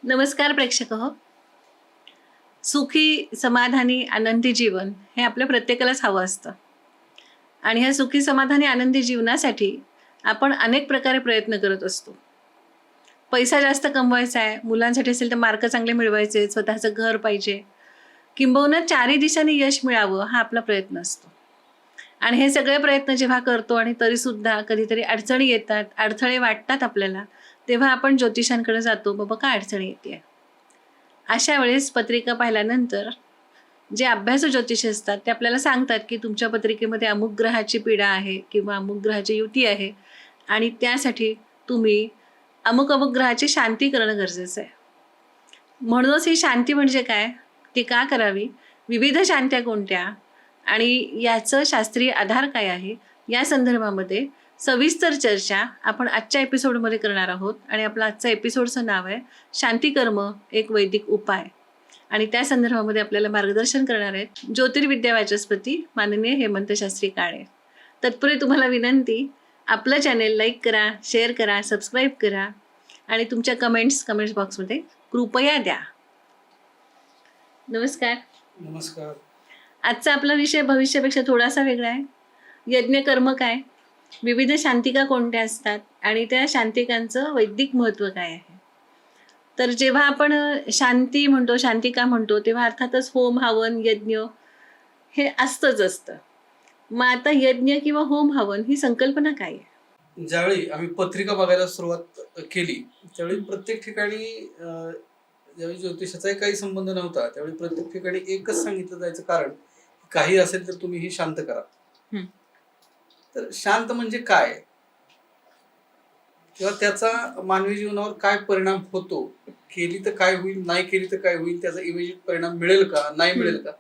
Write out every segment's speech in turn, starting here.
नमस्कार प्रेक्षक हो. सुखी, समाधानी, आनंदी जीवन हे आपल्या प्रत्येकालाच हवं असतं. आणि ह्या सुखी, समाधानी, आनंदी जीवनासाठी आपण अनेक प्रकारे प्रयत्न करत असतो. पैसा जास्त कमवायचा आहे, मुलांसाठी असेल तर मार्क चांगले मिळवायचे, स्वतःचं घर पाहिजे, किंबहुना चारही दिशांनी यश मिळावं हा आपला प्रयत्न असतो. आणि हे सगळे प्रयत्न जेव्हा करतो आणि तरीसुद्धा कधीतरी अडचणी येतात, अडथळे वाटतात आपल्याला, तेव्हा आपण ज्योतिषांकडे जातो, बाबा काय अडचणी येते. अशा वेळेस पत्रिका पाहिल्यानंतर जे अभ्यासू ज्योतिषी असतात ते आपल्याला सांगतात की तुमच्या पत्रिकेमध्ये अमुक ग्रहाची पीडा आहे किंवा अमुक ग्रहाची युती आहे आणि त्यासाठी तुम्ही अमुक अमुक ग्रहाची शांती करणं गरजेचं आहे. म्हणूनच ही शांती म्हणजे काय, ती का करावी, विविध शांत्या कोणत्या आणि याचं शास्त्रीय आधार काय आहे, या संदर्भामध्ये सविस्तर चर्चा आपण आजच्या एपिसोडमध्ये करणार आहोत. आणि आपलं आजचं एपिसोडचं नाव आहे शांतिकर्म एक वैदिक उपाय. आणि त्या संदर्भामध्ये आपल्याला मार्गदर्शन करणार आहेत ज्योतिर्विद्या वाचस्पती माननीय हेमंत शास्त्री काळे. तत्पूर्वी तुम्हाला विनंती, आपलं चॅनेल लाईक करा, शेअर करा, सबस्क्राईब करा आणि तुमच्या कमेंट्स बॉक्समध्ये कृपया द्या. नमस्कार. नमस्कार. आजचा आपला विषय भविष्यापेक्षा थोडासा वेगळा आहे. यज्ञकर्म काय, विविध शांतिका कोणत्या असतात आणि त्या शांतिकांचं वैदिक महत्त्व काय आहे. तर जेव्हा आपण शांती म्हणतो, शांतिका म्हणतो, तेव्हा अर्थातच होम, हवन, यज्ञ हे असतं. मग आता यज्ञ किंवा होम, हवन ही संकल्पना काय आहे? ज्यावेळी आम्ही पत्रिका बघायला सुरुवात केली त्यावेळी प्रत्येक ठिकाणी ज्यावेळी ज्योतिषाचाही काही संबंध नव्हता त्यावेळी प्रत्येक ठिकाणी एकच सांगितलं जायचं, कारण काही असेल तर तुम्ही ही शांत करा. तर शांत म्हणजे काय किंवा त्याचा मानवी जीवनावर काय परिणाम होतो, केली तर काय होईल, नाही केली तर काय होईल, त्याचा इमिजिएट परिणाम मिळेल का, नाही मिळेल का,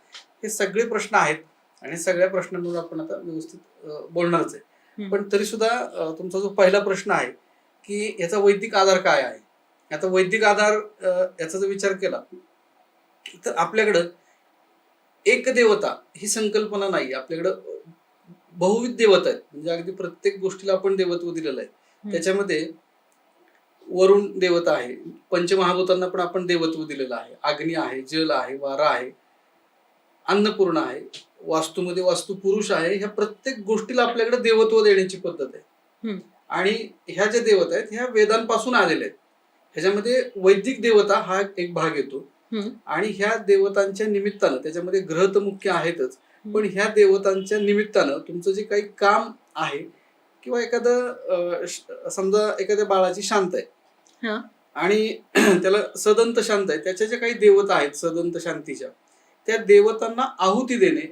हे सगळे प्रश्न आहेत. आणि सगळ्या प्रश्नांवर आपण आता व्यवस्थित बोलणारच आहे. पण तरी सुद्धा तुमचा जो पहिला प्रश्न आहे की याचा वैदिक आधार काय आहे, याचा वैदिक आधार याचा जर विचार केला तर आपल्याकडं एक देवता ही संकल्पना नाही. आपल्याकडं बहुविध देवता आहेत. म्हणजे अगदी प्रत्येक गोष्टीला आपण देवत्व दिलेलं आहे. त्याच्यामध्ये वरुण देवता आहे, पंचमहाभूतांना पण आपण देवत्व दिलेलं आहे. अग्नी आहे, जल आहे, वारा आहे, अन्नपूर्णा आहे, वास्तूमध्ये वास्तू पुरुष आहे. ह्या प्रत्येक गोष्टीला आपल्याकडे देवत्व देण्याची पद्धत आहे. आणि ह्या ज्या देवता आहेत ह्या वेदांपासून आलेल्या आहेत. ह्याच्यामध्ये वैदिक देवता हा एक भाग येतो. आणि ह्या देवतांच्या निमित्तानं, त्याच्यामध्ये ग्रह तर मुख्य आहेतच, पण ह्या देवतांच्या निमित्तानं तुमचं जे काही काम आहे किंवा एखादं समजा एखाद्या बाळाची शांत आहे आणि त्याला सदंत शांत आहे, त्याच्या ज्या काही देवता आहेत सदंत शांतीच्या, त्या देवतांना आहुती देणे,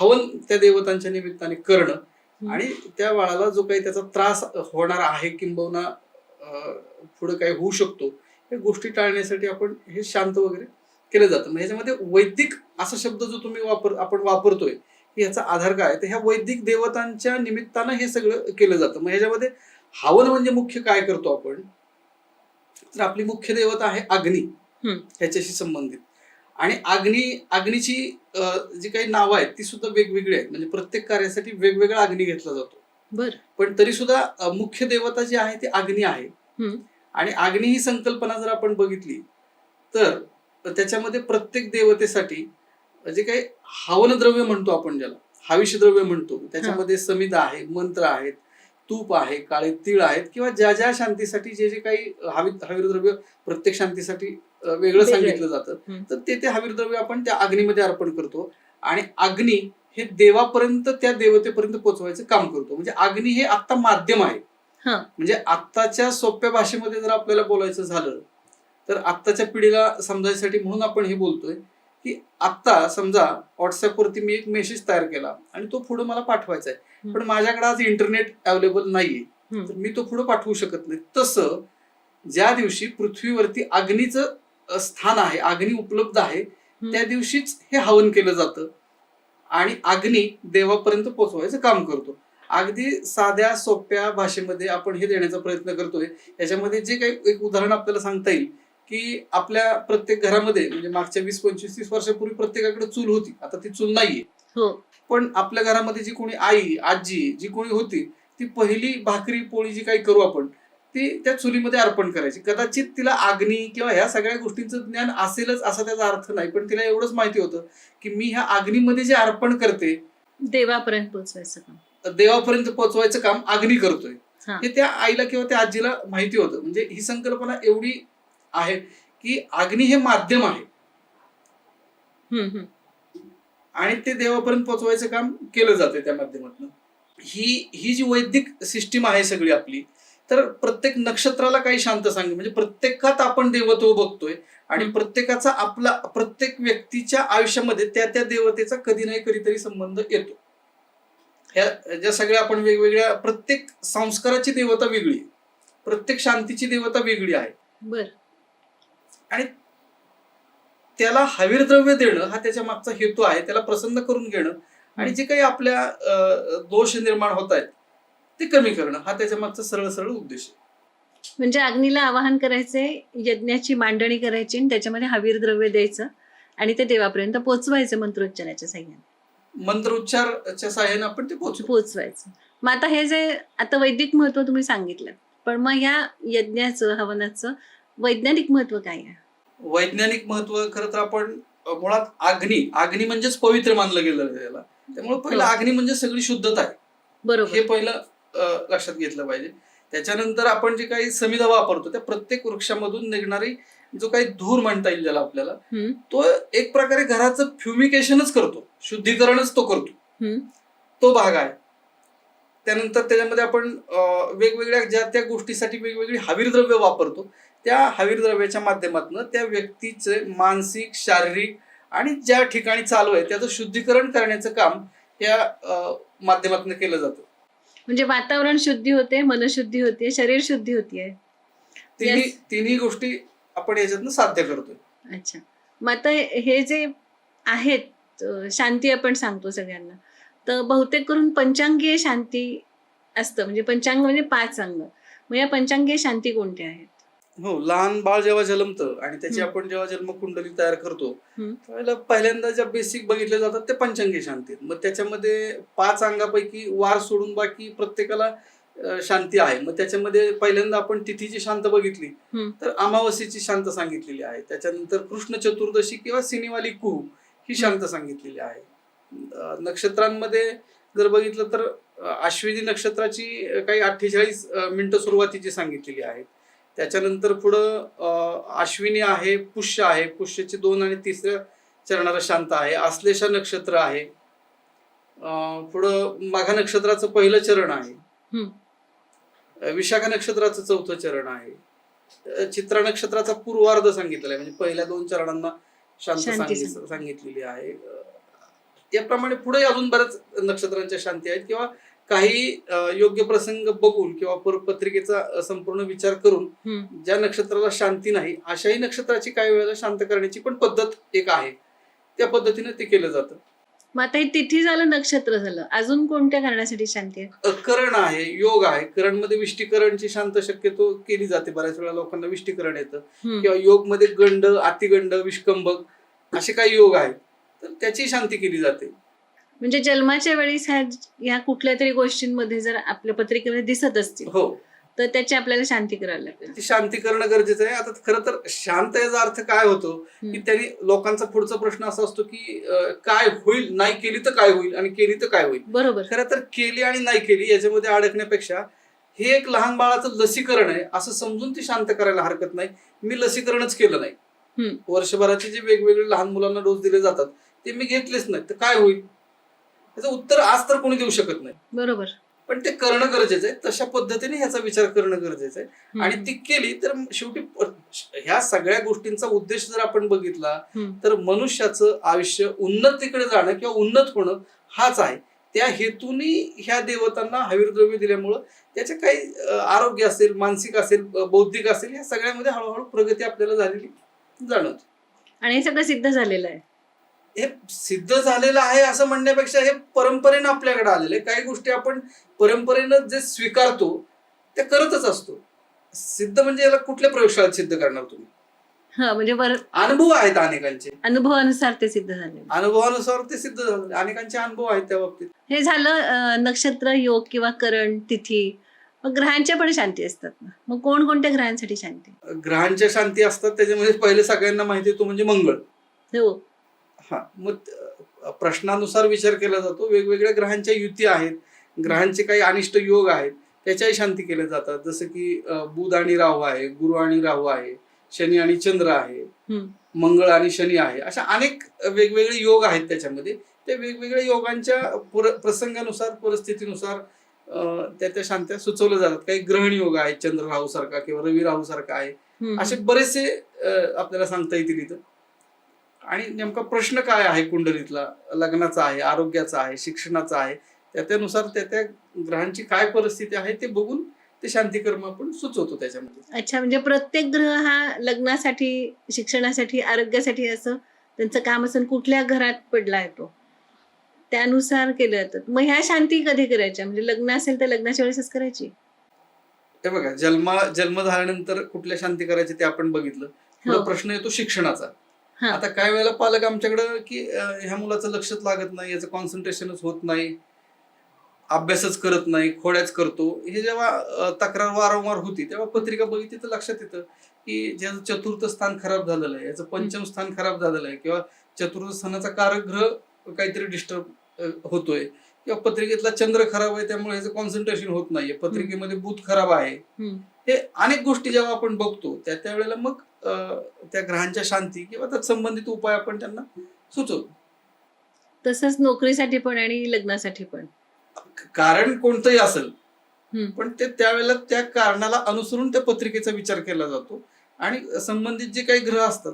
हवन त्या देवतांच्या निमित्ताने करणं आणि त्या बाळाला जो काही त्याचा त्रास होणार आहे किंबहुना पुढे काही होऊ शकतो या गोष्टी टाळण्यासाठी आपण हे शांत वगैरे केलं जातं. मग ह्याच्यामध्ये वैदिक असा शब्द जो तुम्ही आपण वापरतोय की याचा आधार काय, तर ह्या वैदिक देवतांच्या निमित्तानं हे सगळं केलं जातं. मग ह्याच्यामध्ये हवन म्हणजे मुख्य काय करतो आपण, तर आपली मुख्य देवता आहे अग्नी, ह्याच्याशी संबंधित. आणि अग्नीची जी काही नावं आहेत ती सुद्धा वेगवेगळी आहेत. म्हणजे प्रत्येक कार्यासाठी वेगवेगळा अग्नी घेतला जातो. पण तरी सुद्धा मुख्य देवता जी आहे ती अग्नी आहे. आणि अग्नी ही संकल्पना जर आपण बघितली तर त्याच्यामध्ये प्रत्येक देवतेसाठी जे काही हवन द्रव्य म्हणतो आपण, ज्याला हविष द्रव्य म्हणतो, त्याच्यामध्ये समिधा आहे, मंत्र आहेत, तूप आहे, काळे तीळ आहेत, किंवा ज्या ज्या शांतीसाठी जे जे काही हवीर द्रव्य प्रत्येक शांतीसाठी वेगळं सांगितलं जातं, तर ते हवीर द्रव्य आपण त्या अग्नीमध्ये अर्पण करतो. आणि अग्नी हे देवापर्यंत, त्या देवतेपर्यंत पोहोचवायचं काम करतो. म्हणजे अग्नी हे आता माध्यम आहे. म्हणजे आत्ताच्या सोप्या भाषेमध्ये जर आपल्याला बोलायचं झालं तर आत्ताच्या पिढीला समजायसाठी म्हणून आपण हे बोलतोय की आत्ता समजा व्हॉट्सअपवरती मी एक मेसेज तयार केला आणि तो पुढे मला पाठवायचा आहे, पण माझ्याकडे आज इंटरनेट अवेलेबल नाहीये, तर मी तो पुढे पाठवू शकत नाही. तसं ज्या दिवशी पृथ्वीवरती अग्नीचं स्थान आहे, अग्नी उपलब्ध आहे, त्या दिवशीच हे हवन केलं जातं आणि अग्नी देवापर्यंत पोहोचवायचं काम करतो. अगदी साध्या सोप्या भाषेमध्ये आपण हे देण्याचा प्रयत्न करतोय. याच्यामध्ये जे काही एक उदाहरण आपल्याला सांगता येईल की आपल्या प्रत्येक घरामध्ये, म्हणजे मागच्या 20-25-30 वर्षापूर्वी प्रत्येकाकडे चूल होती, आता ती चूल नाहीये. पण आपल्या घरामध्ये जी कोणी आई, आजी जी कोणी होती, ती पहिली भाकरी पोळी जी काही करू आपण, ती त्या चुलीमध्ये अर्पण करायची. कदाचित तिला अग्नी किंवा ह्या सगळ्या गोष्टींचं ज्ञान असेलच असा त्याचा अर्थ नाही, पण तिला एवढंच माहिती होतं की मी ह्या अग्नीमध्ये जे अर्पण करते देवापर्यंत पोहोचवायचं काम. देवापर्यंत पोहोचवायचं काम अग्नी करतोय, हा. हे त्या आईला किंवा त्या आजीला माहिती होतं. म्हणजे ही संकल्पना एवढी आहे की अग्नी हे माध्यम आहे आणि ते देवापर्यंत पोहोचवायचं काम केलं जाते त्या माध्यमातून. ही जी वैदिक सिस्टीम आहे सगळी आपली, तर प्रत्येक नक्षत्राला काही शांत सांग, म्हणजे प्रत्येकात आपण देवत्व बघतोय आणि प्रत्येकाचा आपला प्रत्येक व्यक्तीच्या आयुष्यामध्ये त्या त्या देवतेचा कधी नाही कधीतरी संबंध येतो. ह्या ज्या सगळ्या आपण वेगवेगळ्या, प्रत्येक संस्काराची देवता वेगळी आहे, प्रत्येक शांतीची देवता वेगळी आहे. बर. आणि त्याला हवीर द्रव्य देणं हा त्याच्या मागचा हेतू आहे, त्याला प्रसन्न करून घेणं आणि जे काही आपल्या दोष निर्माण होत आहेत ते कमी करणं हा त्याच्या मागचा सरळ सरळ उद्देश आहे. म्हणजे अग्नीला आवाहन करायचे, यज्ञाची मांडणी करायची आणि त्याच्यामध्ये हवीर द्रव्य द्यायचं आणि ते देवापर्यंत पोचवायचं मंत्रोच्चाराच्या साह्याने. मंत्रोच्चाराच्या सहाय्याने आपण ते पोचवायचं. मग आता हे जे आता वैदिक महत्व तुम्ही सांगितलं, पण मग ह्या यज्ञाचं हवनाचं वैज्ञानिक महत्व काय आहे? वैज्ञानिक महत्व खरं तर आपण मुळात अग्नी म्हणजेच पवित्र मानलं गेलं त्याला, त्यामुळे पहिलं अग्नी म्हणजे सगळी शुद्धता आहे, बरोबर, हे पहिलं लक्षात घेतलं पाहिजे. त्याच्यानंतर आपण जे काही समिधा वापरतो त्या प्रत्येक वृक्षामधून निघणारी जो काही धूर म्हणता येईल ज्याला आपल्याला, तो एक प्रकारे घराचं फ्युमिकेशनच करतो, शुद्धीकरणच तो करतो, तो भाग आहे. त्यानंतर त्याच्यामध्ये आपण वेगवेगळ्या ज्या त्या गोष्टीसाठी वेगवेगळी हवीर द्रव्य वापरतो, त्या हवीर द्रव्याच्या माध्यमातून त्या व्यक्तीचे मानसिक, शारीरिक आणि ज्या ठिकाणी चालू आहे त्याचं शुद्धीकरण करण्याचं काम या माध्यमातून केलं जातं. म्हणजे वातावरण शुद्धी होते, मनशुद्धी होते, शरीर शुद्धी होतीये, तिन्ही गोष्टी आपण याच्यातनं साध्य करतोय. अच्छा. मग आता हे जे आहेत शांती आपण सांगतो सगळ्यांना, तर बहुतेक करून पंचांगीय शांती असतं, म्हणजे पंचांग म्हणजे 5 अंग. मग या पंचांगीय शांती कोणत्या आहेत? हो, लहान बाळ जेव्हा जन्मतं आणि त्याची आपण जेव्हा जन्मकुंडली तयार करतो त्यावेळेला पहिल्यांदा ज्या बेसिक बघितल्या जातात ते पंचांगी शांती. मग त्याच्यामध्ये 5 अंगापैकी वार सोडून बाकी प्रत्येकाला शांती आहे. मग त्याच्यामध्ये पहिल्यांदा आपण तिथीची शांत बघितली तर अमावस्येची शांत सांगितलेली आहे. त्याच्यानंतर कृष्ण चतुर्दशी किंवा सिनेवाली कुहू ही शांत सांगितलेली आहे. नक्षत्रांमध्ये जर बघितलं तर अश्विनी नक्षत्राची काही 48 मिनिटं सुरुवातीची सांगितलेली आहेत. त्याच्यानंतर पुढं अश्विनी आहे, पुष्य आहे, पुष्यची 2 आणि 3 चरणाला शांत आहे. आश्लेषा नक्षत्र आहे, पुढं माघा नक्षत्राचं पहिलं चरण आहे, विशाखा नक्षत्राचं 4थं चरण आहे, चित्रा नक्षत्राचा पूर्वार्ध सांगितलेला आहे, म्हणजे पहिल्या 2 चरणांना शांत सांगितलेली आहे. याप्रमाणे पुढे अजून बऱ्याच नक्षत्रांच्या शांती आहेत किंवा काही योग्य प्रसंग बघून किंवा पत्रिकेचा संपूर्ण विचार करून ज्या नक्षत्राला शांती नाही अशाही नक्षत्राची काही वेळेला शांत करण्याची पण पद्धत एक आहे, त्या पद्धतीने ते केलं जातं. मग आता हे तिथी झालं, नक्षत्र झालं, अजून कोणत्या कारणासाठी शांती आहे? करण आहे, योग आहे. करणमध्ये विष्टीकरणची शांत शक्यतो केली जाते, बऱ्याच वेळा लोकांना विष्टीकरण येतं, किंवा योग मध्ये गंड, अतिगंड, विष्कंभक असे काही योग आहेत तर त्याची शांती केली जाते. म्हणजे जन्माच्या वेळेस ह्या कुठल्या तरी गोष्टींमध्ये जर आपल्या पत्रिकेमध्ये दिसत असतील हो तर त्याची आपल्याला शांती करायला लागते. ती शांती करणं गरजेचं आहे. आता खरं तर शांत याचा अर्थ काय होतो की त्यांनी लोकांचा पुढचा प्रश्न असा असतो की काय होईल, नाही केली तर काय होईल आणि केली तर काय होईल. बरोबर. खरं तर केली आणि नाही केली याच्यामध्ये अडकण्यापेक्षा हे एक लहान बाळाचं लसीकरण आहे असं समजून ती शांत करायला हरकत नाही. मी लसीकरणच केलं नाही, वर्षभराचे जे वेगवेगळे लहान मुलांना डोस दिले जातात ते मी घेतलेच नाही तर काय होईल, त्याचं उत्तर आज तर कोणी देऊ शकत नाही. बरोबर. पण ते करणं गरजेचं आहे, तशा पद्धतीने ह्याचा विचार करणं गरजेचं आहे. आणि ती केली तर शेवटी ह्या सगळ्या गोष्टींचा उद्देश जर आपण बघितला तर मनुष्याचं आयुष्य उन्नतीकडे जाणं किंवा उन्नत होणं हाच आहे. त्या हेतूने ह्या देवतांना हवीर द्रव्य दिल्यामुळं त्याचे काही आरोग्य असेल, मानसिक असेल, बौद्धिक असेल, या सगळ्यामध्ये हळूहळू प्रगती आपल्याला झालेली जाणवते. आणि हे सगळं सिद्ध झालेलं आहे. हे सिद्ध झालेलं आहे असं म्हणण्यापेक्षा हे परंपरेनं आपल्याकडे आलेलं आहे. काही गोष्टी आपण परंपरेनं जे स्वीकारतो ते करतच असतो. सिद्ध म्हणजे याला कुठल्या प्रयोगशाळेत सिद्ध करणार तुम्ही? म्हणजे अनुभव आहेत अनेकांचे, अनुभवानुसार ते सिद्ध झाले, अनुभवानुसार ते सिद्ध झाले, अनेकांचे अनुभव आहेत त्या बाबतीत. हे झालं नक्षत्र, योग किंवा करण, तिथी. मग ग्रहांच्या पण शांती असतात ना, मग कोणकोणत्या ग्रहांसाठी शांती? ग्रहांच्या शांती असतात, त्याच्यामध्ये पहिले सगळ्यांना माहिती आहे तो म्हणजे मंगळ. हो. हा, मग प्रश्नानुसार विचार केला जातो. वेगवेगळ्या ग्रहांच्या युती आहेत, ग्रहांचे काही अनिष्ट योग आहेत, त्याच्याही शांती केल्या जातात. जसं की बुध आणि राहू आहे, गुरु आणि राहू आहे, शनी आणि चंद्र आहे, मंगळ आणि शनी आहे. अशा अनेक वेगवेगळे योग आहेत त्याच्यामध्ये. त्या वेगवेगळ्या योगांच्या प्रसंगानुसार, परिस्थितीनुसार त्या त्या शांत्या सुचवल्या जातात. काही ग्रहण योग आहेत, चंद्र राहू सारखा किंवा रवी राहू सारखा आहे. असे बरेचसे आपल्याला सांगता येतील इथं. आणि नेमका प्रश्न काय आहे कुंडलीतला, लग्नाचा आहे, आरोग्याचा आहे, शिक्षणाचा आहे, त्यानुसार त्या त्या ग्रहांची काय परिस्थिती आहे ते बघून ते शांती कर्म आपण सुचवतो त्याच्यामध्ये. अच्छा, म्हणजे प्रत्येक ग्रह हा लग्नासाठी, शिक्षणासाठी, आरोग्यासाठी असं त्यांचं काम असेल कुठल्या घरात पडला येतो त्यानुसार केलं जातं. मग ह्या शांती कधी करायच्या? म्हणजे लग्न असेल तर लग्नाच्या वेळेसच करायची? हे बघा, जन्म झाल्यानंतर कुठल्या शांती करायचे ते आपण बघितलं. पुढे प्रश्न येतो शिक्षणाचा. आता काही वेळेला पालक आमच्याकडं की ह्या मुलाचं लक्षच लागत नाही, याचं कॉन्सन्ट्रेशनच होत नाही, अभ्यासच करत नाही, खोड्याच करतो, हे जेव्हा तक्रार वारंवार होती तेव्हा पत्रिका बघितली तर लक्षात येतं की ज्याचं चतुर्थ स्थान खराब झालेलं आहे, याचं पंचम स्थान खराब झालेलं आहे, किंवा चतुर्थ स्थानाचा कारक ग्रह काहीतरी डिस्टर्ब होतोय, किंवा पत्रिकेतला चंद्र खराब आहे त्यामुळे ह्याचं कॉन्सन्ट्रेशन होत नाहीये, पत्रिकेमध्ये बुध खराब आहे. हे अनेक गोष्टी जेव्हा आपण बघतो त्यावेळेला मग त्या ग्रहांच्या शांती किंवा त्यात संबंधित उपाय आपण त्यांना सुचवतो. तसंच नोकरीसाठी पण आणि लग्नासाठी पण. कारण कोणतंही असेल, पण ते त्यावेळेला त्या कारणाला अनुसरून त्या पत्रिकेचा विचार केला जातो आणि संबंधित जे काही ग्रह असतात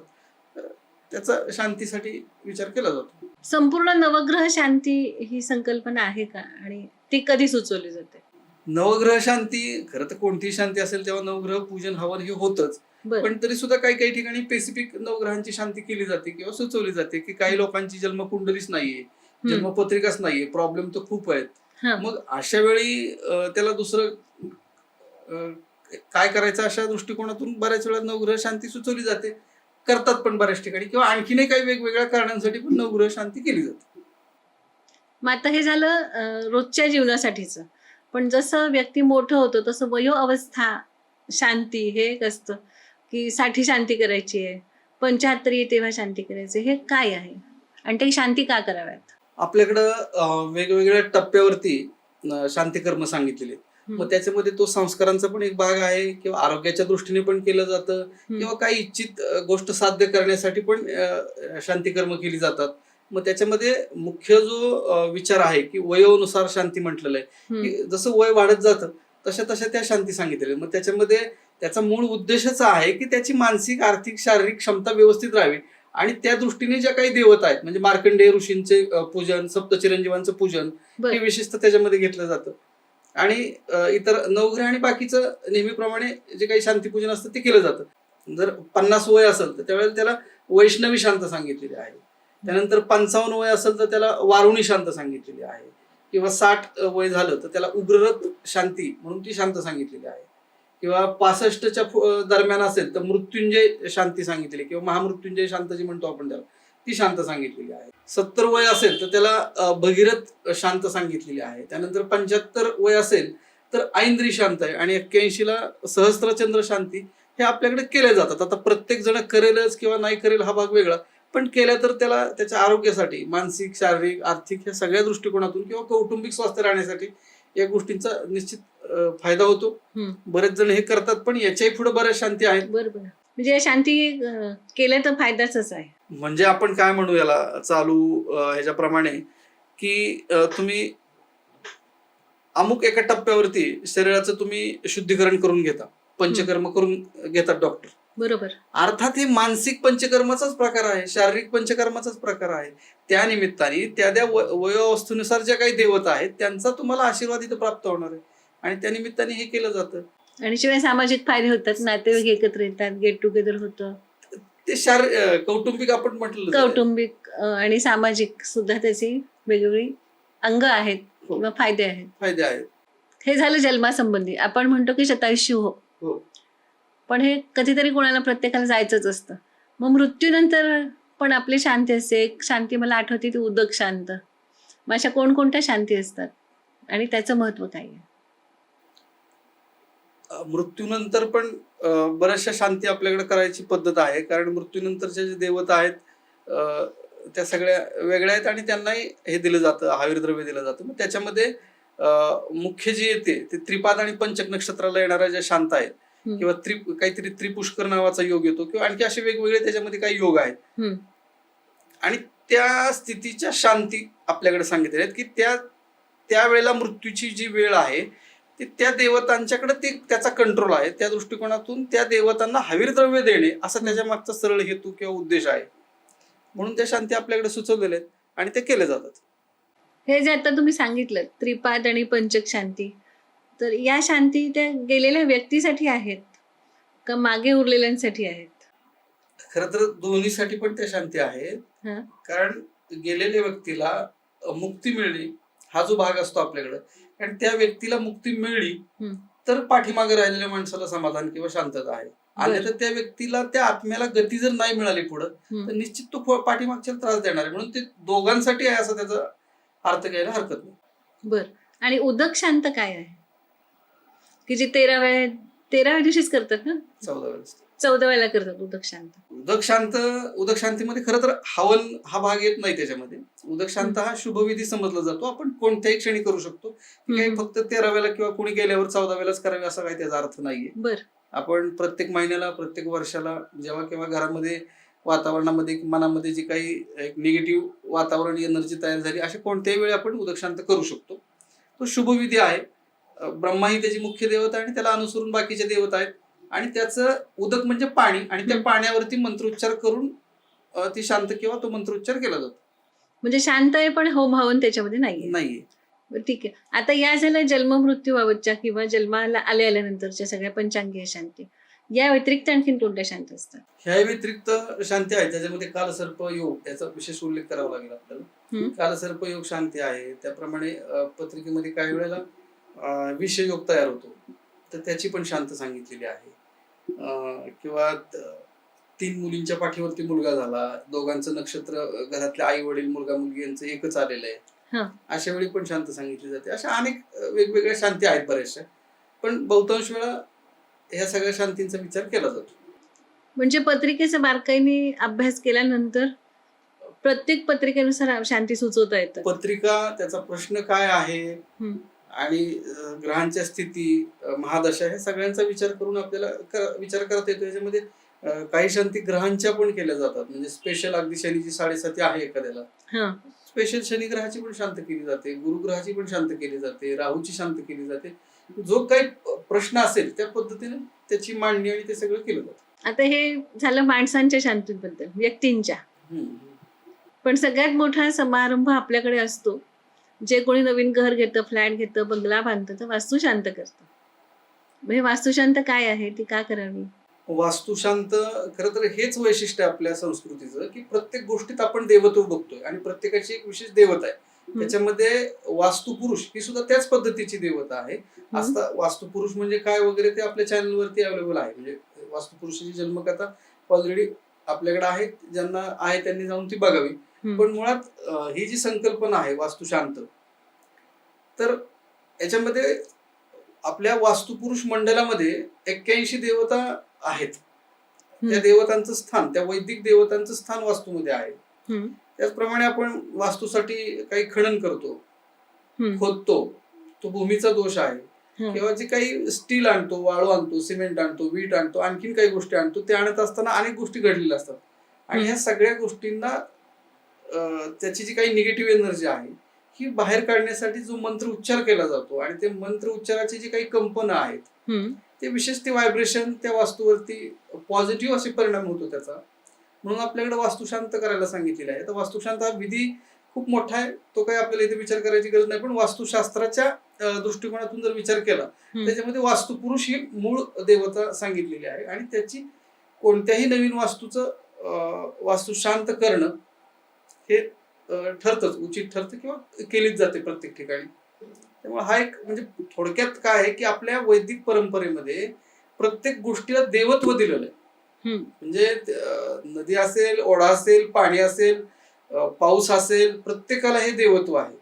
त्याचा शांतीसाठी विचार केला जातो. संपूर्ण नवग्रह शांती ही संकल्पना आहे का, आणि ती कधी सुचवली जाते? नवग्रह शांती, खरं तर कोणतीही शांती असेल तेव्हा नवग्रह पूजन हवन हे होतच, पण तरी सुद्धा काही ठिकाणी स्पेसिफिक नवग्रहांची शांती केली जाते किंवा सुचवली जाते. की काही लोकांची जन्मकुंडलीच नाहीये, जन्मपत्रिकाच नाहीये, प्रॉब्लेम तर खूप आहेत. मग अशा वेळी त्याला दुसरं काय करायचं, अशा दृष्टिकोनातून बऱ्याच वेळा नवग्रह शांती सुचवली जाते, करतात पण बऱ्याच ठिकाणी, किंवा आणखीनही काही वेगवेगळ्या कारणांसाठी पण नवग्रह शांती केली जाते. मग आता हे झालं रोजच्या जीवनासाठीच, पण जसं व्यक्ती मोठं होतं तसं वयो अवस्था शांती हे एक असतं की 60 शांती करायची आहे, 75 तेव्हा शांती करायची, हे काय आहे आणि ते शांती का कराव्यात? आपल्याकडं वेगवेगळ्या टप्प्यावरती शांतिकर्म सांगितलेले आहेत. मग त्याच्यामध्ये तो संस्कारांचा पण एक भाग आहे, किंवा आरोग्याच्या दृष्टीने पण केलं जातं, किंवा काही इच्छित गोष्ट साध्य करण्यासाठी पण शांतिकर्म केली जातात. मग त्याच्यामध्ये मुख्य जो विचार आहे की वयोनुसार शांती म्हटलेलं आहे, की जसं वय वाढत जातं तशा तशा त्या शांती सांगितलेल्या. मग त्याच्यामध्ये त्याचा मूळ उद्देशच आहे की त्याची मानसिक, आर्थिक, शारीरिक क्षमता व्यवस्थित राहावी, आणि त्या दृष्टीने ज्या काही देवता आहेत, म्हणजे मार्कंडेय ऋषींचे पूजन, सप्तचिरंजीवांचं पूजन हे विशेषतः त्याच्यामध्ये घेतलं जातं. आणि इतर नवग्रह आणि बाकीचं नेहमीप्रमाणे जे काही शांतीपूजन असतं ते केलं जातं. जर 50 वय असेल तर त्यावेळेला त्याला वैष्णवी शांत सांगितलेली आहे. त्यानंतर 55 वय असेल तर त्याला वारुणी शांत सांगितलेली आहे, किंवा 60 वय झालं तर त्याला उग्ररथ शांती म्हणून ती शांत सांगितलेली आहे, किंवा 65च्या दरम्यान असेल तर मृत्युंजय शांती सांगितलेली, किंवा महामृत्युंजय शांत जी म्हणतो आपण त्याला, ती शांत सांगितलेली आहे. 70 वय असेल तर त्याला भगीरथ शांत सांगितलेली आहे. त्यानंतर 75 वय असेल तर ऐंद्री शांत आहे, आणि 81ला सहस्त्रचंद्र शांती हे आपल्याकडे केल्या जातात. आता प्रत्येक जण करेलच किंवा नाही करेल हा भाग वेगळा, पण केल्या तर त्याला त्याच्या आरोग्यासाठी, मानसिक, शारीरिक, आर्थिक या सगळ्या दृष्टिकोनातून किंवा कौटुंबिक स्वास्थ्य राहण्यासाठी या गोष्टींचा निश्चित फायदा होतो. बरेच जण हे करतात, पण याच्याही पुढे बऱ्याच शांती आहेत. बरोबर, म्हणजे शांती केल्या तर फायदाच आहे. म्हणजे आपण काय म्हणू याला चालू ह्याच्याप्रमाणे की तुम्ही अमुक एका टप्प्यावरती शरीराचं तुम्ही शुद्धीकरण करून घेता, पंचकर्म करून घेतात डॉक्टर. बरोबर. अर्थात हे मानसिक पंचकर्माचाच प्रकार आहे, शारीरिक पंचकर्माचाच प्रकार आहे. त्या निमित्ताने त्या वयोवस्थेनुसार ज्या काही देवता आहेत त्यांचा तुम्हाला आशीर्वाद इथं प्राप्त होणार आहे, आणि त्या निमित्ताने हे केलं जातं. आणि शिवाय सामाजिक फायदे होतात, नातेवाईक एकत्र येतात, गेट टुगेदर होतं, ते कौटुंबिक आपण म्हटलं, कौटुंबिक आणि सामाजिक सुद्धा त्याची वेगवेगळी अंग आहेत किंवा फायदे आहेत. हे झालं जन्मासंबंधी. आपण म्हणतो की शतायुष्य हो, पण हे कधीतरी कोणाला, प्रत्येकाला जायचंच असतं. मग मृत्यूनंतर पण आपली शांती असते. एक शांती मला आठवते ती उदक शांत. मग अशा कोणकोणत्या शांती असतात आणि त्याचं महत्व काय आहे? मृत्यूनंतर पण बऱ्याचशा शांती आपल्याकडे करायची पद्धत आहे, कारण मृत्यूनंतरच्या जे देवता आहेत त्या सगळ्या वेगळ्या आहेत आणि त्यांनाही हे दिलं जातं, आहार द्रव्य दिलं जातं. मग त्याच्यामध्ये मुख्य जे येते ते त्रिपाद आणि पंचक नक्षत्राला येणाऱ्या ज्या शांत आहेत किंवा काहीतरी त्रिपुष्कर नावाचा योग येतो किंवा आणखी असे वेगवेगळे त्याच्यामध्ये काही योग आहेत आणि त्या स्थितीच्या शांती आपल्याकडे सांगितल्या आहेत की त्यावेळेला मृत्यूची जी वेळ आहे ती त्या देवतांच्याकडे त्याचा कंट्रोल आहे. त्या दृष्टिकोनातून त्या देवतांना हवीर द्रव्य देणे असा त्याच्या मागचा सरळ हेतू किंवा उद्देश आहे. म्हणून त्या शांती आपल्याकडे सुचवलेल्या आहेत आणि ते केले जातात. हे जे आता तुम्ही सांगितलं त्रिपाद आणि पंचक शांती, तर या शांती त्या गेलेल्या व्यक्तीसाठी आहेत का मागे उरलेल्यांसाठी आहेत? खरं तर दोन्हीसाठी पण त्या शांती आहेत. कारण गेलेल्या व्यक्तीला मुक्ती मिळणे हा जो भाग असतो आपल्याकडे, कारण त्या व्यक्तीला मुक्ती मिळली तर पाठीमागे राहिलेल्या माणसाला समाधान किंवा शांतता आहे. आणि तर त्या व्यक्तीला त्या आत्म्याला गती जर नाही मिळाली पुढं तर निश्चित तो पाठीमागच्या त्रास देणार आहे. म्हणून ते दोघांसाठी आहे असं त्याचा अर्थ घ्यायला हरकत नाही. बर. आणि उदक शांत काय आहे की जे 13व्या दिवशीच करतात ना? 14व्याला करतात उदक शांत. उदक शांतीमध्ये खरं तर हवन हा भाग येत नाही त्याच्यामध्ये. उदक शांत हा शुभविधी समजला जातो. आपण कोणत्याही क्षणी करू शकतो. काही फक्त 13व्याला किंवा कोणी गेल्यावर 14व्यालाच करावे असा काही त्याचा अर्थ नाहीये. बर. आपण प्रत्येक महिन्याला प्रत्येक वर्षाला जेव्हा केव्हा घरामध्ये वातावरणामध्ये मनामध्ये जी काही एक निगेटिव्ह वातावरण एनर्जी तयार झाली अशा कोणत्याही वेळी आपण उदक शांत करू शकतो. तो शुभविधी आहे. ब्रह्मा ही त्याची मुख्य देवता आणि त्याला अनुसरून बाकीचे देवता आहेत आणि त्याचं उदक म्हणजे पाणी आणि त्या पाण्यावरती मंत्रोच्चार करून ती शांत किंवा तो मंत्रोच्चार केला जातो. म्हणजे शांत आहे पण होम हवन त्याच्यामध्ये नाहीये. ठीक आहे. आता या झाल्या जन्म मृत्यू बाबतच्या किंवा जन्माला आल्यानंतरच्या सगळ्या पंचांगीय शांती. या व्यतिरिक्त आणखीन कोणत्या शांत असतात? ह्या व्यतिरिक्त शांती आहे त्याच्यामध्ये कालसर्प योग याचा विशेष उल्लेख करावा लागेल आपल्याला. कालसर्प योग शांती आहे. त्याप्रमाणे पत्रिकेमध्ये काही वेळेला विषय योग तयार होतो तर त्याची पण शांत सांगितलेली आहे. किंवा 3 मुलींच्या पाठीवरती मुलगा झाला, दोघांचं नक्षत्र घरातले आई वडील मुलगा मुलगी यांचं एकच आलेलं आहे, अशा वेळी पण शांत सांगितली जाते. अशा अनेक वेगवेगळ्या शांती आहेत बऱ्याचशा, पण बहुतांश वेळा ह्या सगळ्या शांतींचा विचार केला जातो. म्हणजे पत्रिकेचा बारकाईने अभ्यास केल्यानंतर प्रत्येक पत्रिकेनुसार शांती सुचवता येतं. पत्रिका त्याचा प्रश्न काय आहे आणि ग्रहांच्या स्थिती महादशा हे सगळ्यांचा विचार करून आपल्याला विचार करता येतो. याच्यामध्ये काही शांती ग्रहांच्या पण केल्या जातात. म्हणजे स्पेशल अगदी शनीची 7.5 आहे एखाद्याला, स्पेशल शनी ग्रहाची पण शांत केली जाते, गुरुग्रहाची पण शांत केली जाते, राहूची शांत केली जाते. जो काही प्रश्न असेल त्या पद्धतीने त्याची मांडणी आणि ते सगळं केलं जातं. आता हे झालं माणसांच्या शांतीबद्दल, व्यक्तींच्या. पण सगळ्यात मोठा समारंभ आपल्याकडे असतो. जे कोणी नवीन घर घेतं, फ्लॅट घेतं, बंगला बांधतं तर वास्तुशांत करतं. म्हणजे वास्तुशांत काय आहे, ती का करावी? वास्तुशांत खरं तर हेच वैशिष्ट्य आपल्या संस्कृतीचं की प्रत्येक गोष्टीत आपण देवत्व बघतोय आणि प्रत्येकाची एक विशेष देवता आहे. त्याच्यामध्ये वास्तुपुरुष ही सुद्धा त्याच पद्धतीची देवता आहे. आता वास्तुपुरुष म्हणजे काय वगैरे ते आपल्या चॅनलवरती अवेलेबल आहे. म्हणजे वास्तुपुरुषाची जन्मकथा ऑलरेडी आपल्याकडे आहे, ज्यांना आहे त्यांनी जाऊन ती बघावी. पण मुळात ही जी संकल्पना आहे वास्तुशांत, तर याच्यामध्ये आपल्या वास्तुपुरुष मंडळामध्ये 81 देवता आहेत. त्या देवतांचं स्थान, त्या वैदिक देवतांचं स्थान वास्तूमध्ये आहे. त्याचप्रमाणे आपण वास्तूसाठी काही खणन करतो, खोदतो, तो भूमीचा दोष आहे. किंवा जे काही स्टील आणतो, वाळू आणतो, सिमेंट आणतो, वीट आणतो, आणखीन काही गोष्टी आणतो, ते आणत असताना अनेक गोष्टी घडलेल्या असतात आणि ह्या सगळ्या गोष्टींना त्याची जी काही निगेटिव्ह एनर्जी आहे ही बाहेर काढण्यासाठी जो मंत्र उच्चार केला जातो आणि ते मंत्र उच्चाराची जी काही कंपनं आहेत ते विशेष ते व्हायब्रेशन त्या वास्तूवरती पॉझिटिव्ह असे परिणाम होतो त्याचा. म्हणून आपल्याकडे वास्तुशांत करायला सांगितलेलं आहे. तर वास्तुशांत हा विधी खूप मोठा आहे, तो काही आपल्याला इथे विचार करायची गरज नाही. पण वास्तुशास्त्राच्या दृष्टिकोनातून जर विचार केला त्याच्यामध्ये वास्तुपुरुष ही मूळ देवता सांगितलेली आहे आणि त्याची कोणत्याही नवीन वास्तूचं वास्तुशांत करणं हे ठरतच, उचित ठरतं किंवा केलीच जाते प्रत्येक ठिकाणी. त्यामुळे हा एक म्हणजे थोडक्यात काय आहे की आपल्या वैदिक परंपरेमध्ये प्रत्येक गोष्टीला देवत्व दिलेलं आहे. म्हणजे नदी असेल, ओढा असेल, पाणी असेल, पाऊस असेल, प्रत्येकाला हे देवत्व आहे.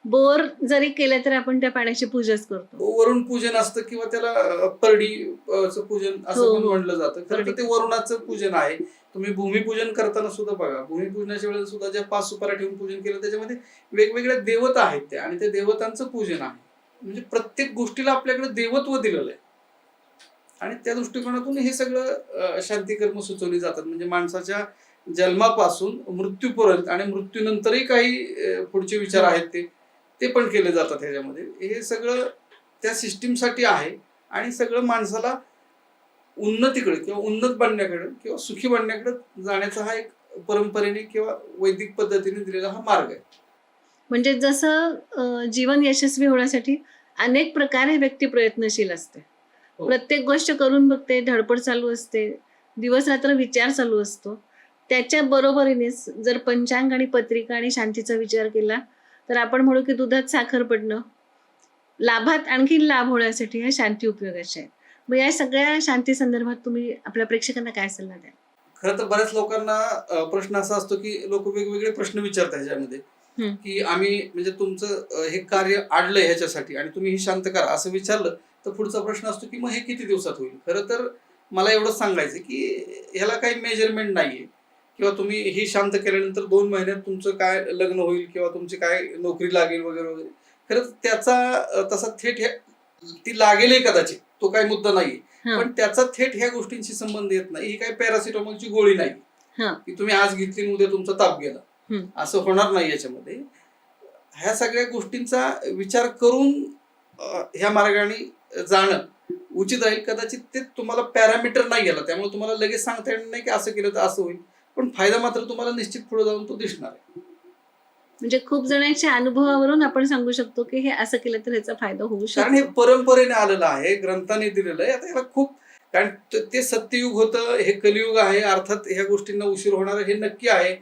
बोर जरी केलं तर आपण त्या पाण्याची पूजाच करतो. वरुण पूजन असतं किंवा त्याला परडी पूजन असं हो, पण हो. म्हणलं जातं. खरं तर परडी. ते वरुणाचं पूजन आहे. तुम्ही भूमिपूजन करताना सुद्धा बघा, भूमिपूजनाच्या वेळेला सुद्धा ज्या 5 सुपाऱ्या ठेवून पूजन केलं त्याच्यामध्ये वेगवेगळ्या देवता आहेत त्या आणि त्या देवतांचं पूजन आहे. म्हणजे प्रत्येक गोष्टीला आपल्याकडे देवत्व दिलेलं आहे आणि त्या दृष्टिकोनातून हे सगळं शांतिकर्म सुचवली जातात. म्हणजे माणसाच्या जन्मापासून मृत्यूपर्यंत आणि मृत्यूनंतरही काही पुढचे विचार आहेत ते पण केले जातात ह्याच्यामध्ये. हे सगळं त्या सिस्टीमसाठी आहे आणि सगळं माणसाला उन्नतीकडे किंवा उन्नत बनण्याकडे किंवा सुखी बनण्याकडे जाण्याचा हा एक परंपरेने किंवा वैदिक पद्धतीने दिलेला हा मार्ग आहे. म्हणजे जसं जीवन यशस्वी होण्यासाठी अनेक प्रकारे व्यक्ती प्रयत्नशील असते. हो. प्रत्येक गोष्ट करून बघते, धडपड चालू असते, दिवस रात्र विचार चालू असतो. त्याच्या बरोबरीनेच जर पंचांग आणि पत्रिका आणि शांतीचा विचार केला तर आपण म्हणू की दुधात साखर पडणं, लाभात आणखीन लाभ होण्यासाठी ह्या शांती उपयोगाच्या आहेत. मग या सगळ्या शांती संदर्भात तुम्ही आपल्या प्रेक्षकांना काय सल्ला द्याल? खरं तर बऱ्याच लोकांना प्रश्न असा असतो की लोक वेगवेगळे प्रश्न विचारतात ह्याच्यामध्ये हम्म. की आम्ही म्हणजे तुमचं हे कार्य आडलंय ह्याच्यासाठी आणि तुम्ही हे शांत करा असं विचारलं तर पुढचा प्रश्न असतो की मग हे किती दिवसात होईल. खरं तर मला एवढंच सांगायचं की ह्याला काही मेजरमेंट नाहीये किंवा तुम्ही ही शांत केल्यानंतर 2 महिन्यात तुमचं काय लग्न होईल किंवा तुमची काय नोकरी लागेल वगैरे वगैरे. खरंच त्याचा तसा थेट ती लागेलही कदाचित, तो काही मुद्दा नाहीये. हं, पण त्याचा थेट ह्या गोष्टींशी संबंध येत नाही. ही काही पॅरासिटामॉलची गोळी नाही हं, की तुम्ही आज घेतली आणि उद्या तुमचा ताप गेला, हं. असं होणार नाही. याच्यामध्ये ह्या सगळ्या गोष्टींचा विचार करून ह्या मार्गाने जाणं उचित राहील. कदाचित ते तुम्हाला पॅरामीटर नाही गेला त्यामुळे तुम्हाला लगेच सांगता येणार नाही की असं केलं तर असं होईल, पण फायदा मात्र तुम्हाला निश्चित पुढे जाऊन तो दिसणार आहे. म्हणजे खूप जणांच्या अनुभवावरून आपण सांगू शकतो की हे असं केलं तर ह्याचा फायदा होऊ कारण हे शकतो. परंपरेने आलेलं आहे, ग्रंथाने दिलेलं आहे. आता याला खूप, कारण ते सत्ययुग होतं, हे कलियुग आहे. अर्थात ह्या गोष्टींना उशीर होणार हे नक्की आहे.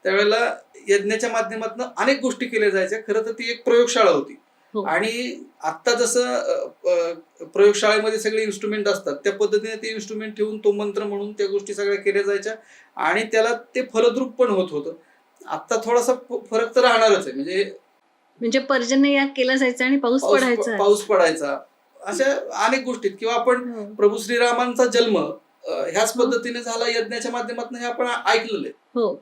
त्यावेळेला यज्ञाच्या माध्यमातून अनेक गोष्टी केल्या जायच्या. खरं तर ती एक प्रयोगशाळा होती हो. आणि आता जसं प्रयोगशाळेमध्ये सगळे इन्स्ट्रुमेंट असतात त्या पद्धतीने ते इन्स्ट्रुमेंट ठेवून तो मंत्र म्हणून त्या गोष्टी सगळ्या केल्या जायच्या आणि त्याला ते फलद्रूप पण होत होतं. आता थोडासा फरक तर राहणारच आहे. म्हणजे पर्जन्य याग केला जायचा आणि पाऊस पडायचा. पाऊस पडायचा, अशा अनेक गोष्टीत. किंवा आपण हो. प्रभू श्रीरामांचा जन्म ह्याच हो. पद्धतीने झाला यज्ञाच्या माध्यमातून, हे आपण ऐकलेलं आहे. हो.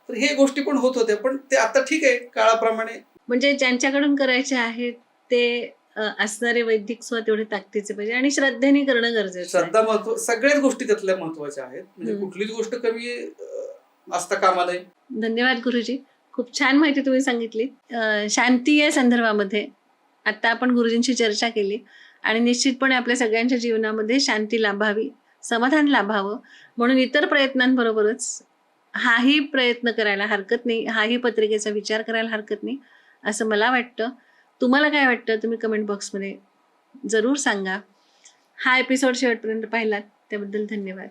तर हे गोष्टी पण होत होत्या, पण ते आता ठीक आहे काळाप्रमाणे. म्हणजे ज्यांच्याकडून करायचे आहेत ते असणारे वैदिक स्व तेवढे ताकदीचे पाहिजे आणि श्रद्धेने करणं गरजेचं आहे. श्रद्धा महत्व, सगळ्याच गोष्टी त्यातल्या महत्वाच्या आहेत. म्हणजे हम्म. कुठलीच गोष्ट कमी असता कामा नये. धन्यवाद गुरुजी. खूप छान माहिती तुम्ही सांगितली. शांती या संदर्भामध्ये आता आपण गुरुजींची चर्चा केली आणि निश्चितपणे आपल्या सगळ्यांच्या जीवनामध्ये शांती लाभावी, समाधान लाभावं म्हणून इतर प्रयत्नांबरोबरच हाही प्रयत्न करायला हरकत नाही, हाही पत्रिकेचा विचार करायला हरकत नाही असं मला वाटतं. तुम्हाला काय वाटतं तुम्ही कमेंट बॉक्समध्ये जरूर सांगा. हा एपिसोड शेवटपर्यंत पाहिलात त्याबद्दल धन्यवाद.